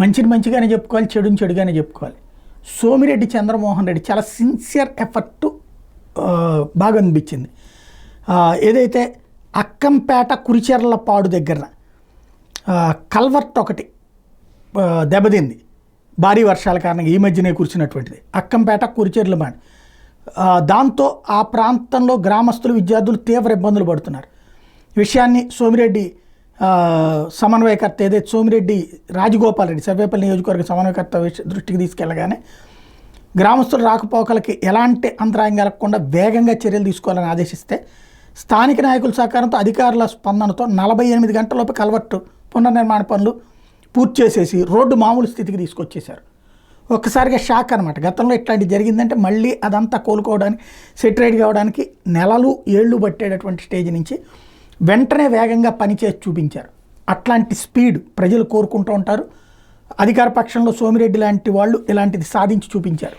మంచిని మంచిగానే చెప్పుకోవాలి, చెడుని చెడుగానే చెప్పుకోవాలి. సోమిరెడ్డి చంద్రమోహన్ రెడ్డి చాలా సిన్సియర్ ఎఫర్ట్ బాగా అనిపించింది. ఏదైతే అక్కంపేట కురిచెర్లపాడు దగ్గర కల్వర్ట్ ఒకటి దెబ్బతింది భారీ వర్షాల కారణంగా, ఈ మధ్యనే కురిసినటువంటిది అక్కంపేట కురిచెర్లపాడు. దాంతో ఆ ప్రాంతంలో గ్రామస్తులు విద్యార్థులు తీవ్ర ఇబ్బందులు పడుతున్నారు. ఈ విషయాన్ని సోమిరెడ్డి సమన్వయకర్త ఏదైతే సోమిరెడ్డి రాజగోపాల్ రెడ్డి సర్వేపల్లి నియోజకవర్గ సమన్వయకర్త దృష్టికి తీసుకెళ్లగానే గ్రామస్తుల రాకపోకలకి ఎలాంటి అంతరాయం కలగకుండా వేగంగా చర్యలు తీసుకోవాలని ఆదేశిస్తే స్థానిక నాయకుల సహకారంతో అధికారుల స్పందనతో 48 గంటలలోపు కల్వర్టు పునర్నిర్మాణ పనులు పూర్తి చేసేసి రోడ్డు మామూలు స్థితికి తీసుకొచ్చేశారు. ఒక్కసారిగా షాక్ అనమాట. గతంలో ఇట్లాంటి జరిగిందంటే మళ్ళీ అదంతా కోలుకోవడానికి సెటిరైడ్ కావడానికి నెలలు ఏళ్ళు పట్టేటటువంటి స్టేజ్ నుంచి వెంటనే వేగంగా పనిచేసి చూపించారు. అట్లాంటి స్పీడ్ ప్రజలు కోరుకుంటూ ఉంటారు. అధికార పక్షంలో సోమిరెడ్డి లాంటి వాళ్ళు ఇలాంటిది సాధించి చూపించారు.